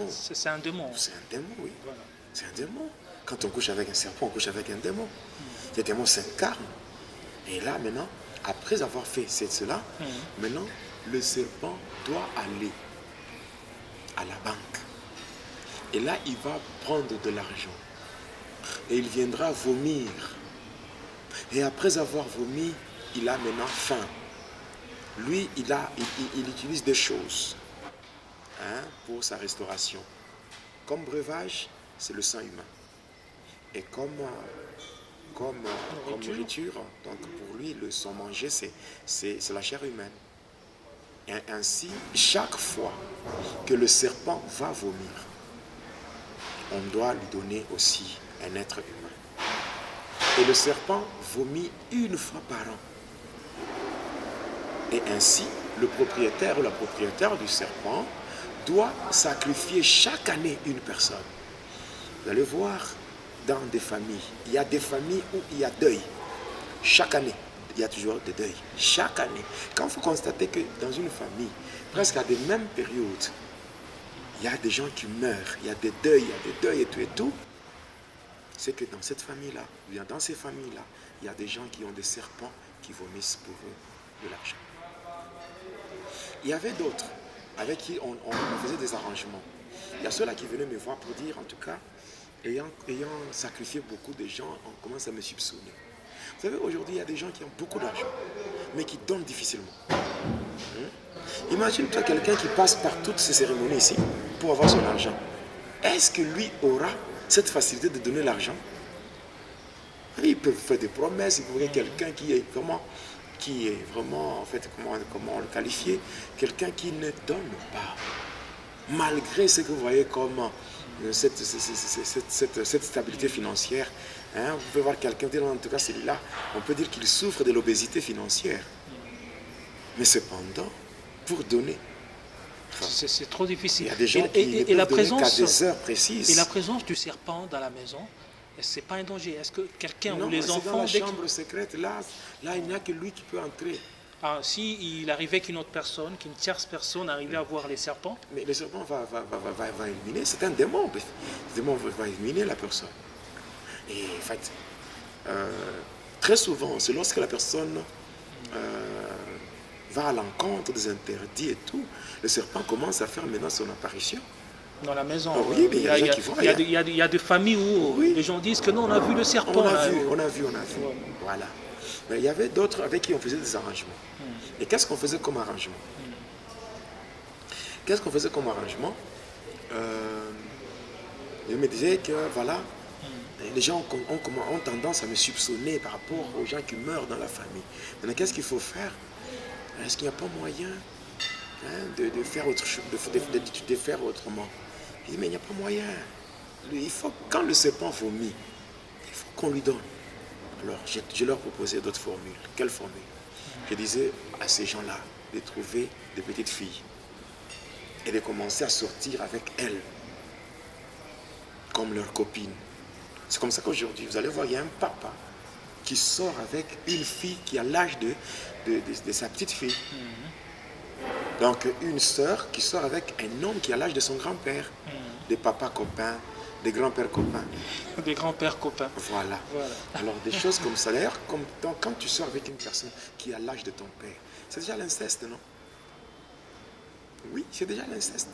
C'est un démon. C'est un démon, oui. Voilà. C'est un démon. Quand on couche avec un serpent, on couche avec un démon. Les démons s'incarnent. Et là, maintenant, après avoir fait cela, maintenant, le serpent doit aller à la banque. Et là, il va prendre de l'argent. Et il viendra vomir. Et après avoir vomi, il a maintenant faim. Lui, il utilise des choses pour sa restauration. Comme breuvage, c'est le sang humain. Et comme nourriture, donc pour lui, le sang mangé, c'est la chair humaine. Et ainsi, chaque fois que le serpent va vomir, on doit lui donner aussi un être humain. Et le serpent vomit une fois par an. Et ainsi, le propriétaire ou la propriétaire du serpent doit sacrifier chaque année une personne. Vous allez voir dans des familles, il y a des familles où il y a deuil. Chaque année, il y a toujours des deuils. Chaque année. Quand vous constatez que dans une famille, presque à des mêmes périodes, il y a des gens qui meurent, il y a des deuils, et tout, c'est que dans cette famille-là, ou bien dans ces familles-là, il y a des gens qui ont des serpents qui vomissent pour eux de l'argent. Il y avait d'autres avec qui on faisait des arrangements. Il y a ceux-là qui venaient me voir pour dire, en tout cas, ayant sacrifié beaucoup de gens, on commence à me soupçonner. Vous savez, aujourd'hui, il y a des gens qui ont beaucoup d'argent, mais qui donnent difficilement. Imagine-toi quelqu'un qui passe par toutes ces cérémonies ici pour avoir son argent. Est-ce que lui aura cette facilité de donner l'argent? Il peut faire des promesses, il pourrait quelqu'un qui est vraiment, en fait, comment le qualifier, quelqu'un qui ne donne pas. Malgré ce que vous voyez comme cette stabilité financière, vous pouvez voir quelqu'un, en tout cas celui-là, on peut dire qu'il souffre de l'obésité financière. Mais cependant, pour donner, c'est trop difficile. Il y a des gens qui ne peuvent donner qu'à des heures précises. Et la présence du serpent dans la maison, c'est pas un danger. Est-ce que quelqu'un ou les enfants... dans la chambre secrète, là, il n'y a que lui qui peut entrer. Ah, si il arrivait qu'une autre personne, qu'une tierce personne arrivait à voir les serpents? Mais le serpent va éliminer, c'est un démon. Le démon va éliminer la personne. Et en fait, très souvent, c'est lorsque la personne va à l'encontre des interdits et tout, le serpent commence à faire maintenant son apparition. Dans la maison. Oh, oui, mais il y a des gens qui voient. Il y a des familles où les gens disent que non, on a vu le serpent. On a vu. Voilà. Mais il y avait d'autres avec qui on faisait des arrangements. Et qu'est-ce qu'on faisait comme arrangement? Je me disais que voilà, les gens ont tendance à me soupçonner par rapport aux gens qui meurent dans la famille. Maintenant, qu'est-ce qu'il faut faire? Est-ce qu'il n'y a pas moyen de faire autre chose, de faire autrement? Je dis, mais il n'y a pas moyen. Il faut, quand le serpent vomit, il faut qu'on lui donne. Alors, je leur proposais d'autres formules. Quelle formule? Je disais à ces gens-là de trouver des petites filles et de commencer à sortir avec elles comme leurs copines. C'est comme ça qu'aujourd'hui, vous allez voir, il y a un papa qui sort avec une fille qui a l'âge de sa petite fille. Donc, une sœur qui sort avec un homme qui a l'âge de son grand-père. Des papas copains, des grands-pères copains. Des grands-pères copains. Voilà. Alors, des choses comme ça. D'ailleurs, quand tu sors avec une personne qui a l'âge de ton père, c'est déjà l'inceste, non? Oui, c'est déjà l'inceste.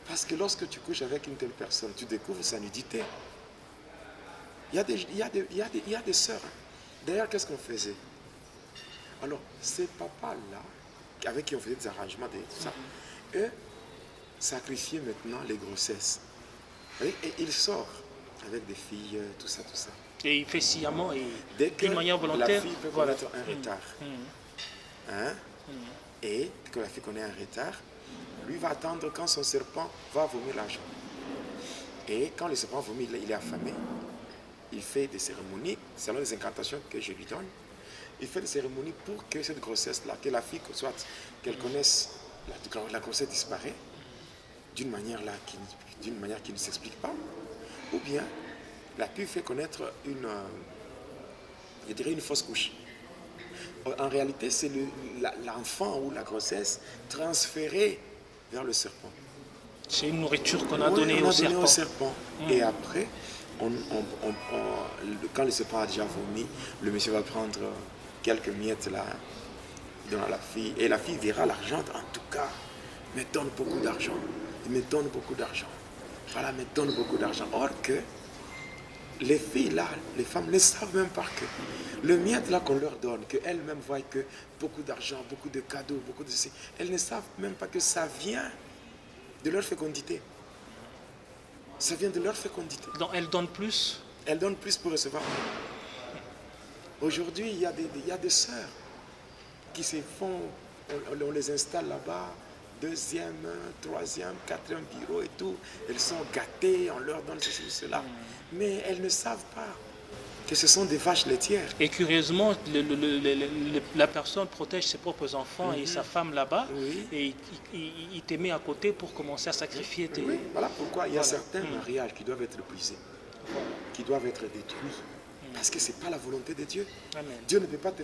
Parce que lorsque tu couches avec une telle personne, tu découvres sa nudité. Il y a des sœurs. D'ailleurs, qu'est-ce qu'on faisait? Alors, ces papas-là, avec qui on faisait des arrangements, tout ça, eux sacrifiaient maintenant les grossesses. Et il sort avec des filles, tout ça. Et il fait sciemment et d'une manière volontaire. La fille peut connaître un retard. Et que la fille connaît un retard, lui va attendre quand son serpent va vomir l'argent. Et quand le serpent vomit, il est affamé. Il fait des cérémonies, selon les incantations que je lui donne. Il fait des cérémonies pour que cette grossesse-là, que la fille, soit qu'elle connaisse, la grossesse disparaît d'une manière qui ne s'explique pas. Ou bien, la fille fait connaître une fausse couche. En réalité, c'est l'enfant ou la grossesse transférée vers le serpent. C'est une nourriture qu'on a Oui, donnée on a au donné serpent. au serpent. Et après, quand le serpent a déjà vomi, le monsieur va prendre quelques miettes là, dans la fille, et la fille verra l'argent. En tout cas, me donne beaucoup d'argent. Il me donne beaucoup d'argent. Voilà, me donne beaucoup d'argent. Or que les filles là, les femmes ne savent même pas que le miette là qu'on leur donne, qu'elles-mêmes voient que beaucoup d'argent, beaucoup de cadeaux, beaucoup de ceci, elles ne savent même pas que ça vient de leur fécondité. Ça vient de leur fécondité. Donc elle donne plus. Elles donnent plus pour recevoir. Aujourd'hui, il y a des sœurs qui se font, on les installe là-bas, 2e, 3e, 4e bureau et tout. Elles sont gâtées, on leur donne ceci, cela. Mais elles ne savent pas que ce sont des vaches laitières. Et curieusement, la personne protège ses propres enfants et sa femme là-bas. Oui. Et il te met à côté pour commencer à sacrifier tes... Oui, voilà pourquoi il y a certains mariages qui doivent être brisés, qui doivent être détruits. Parce que ce n'est pas la volonté de Dieu. Amen. Dieu ne peut pas te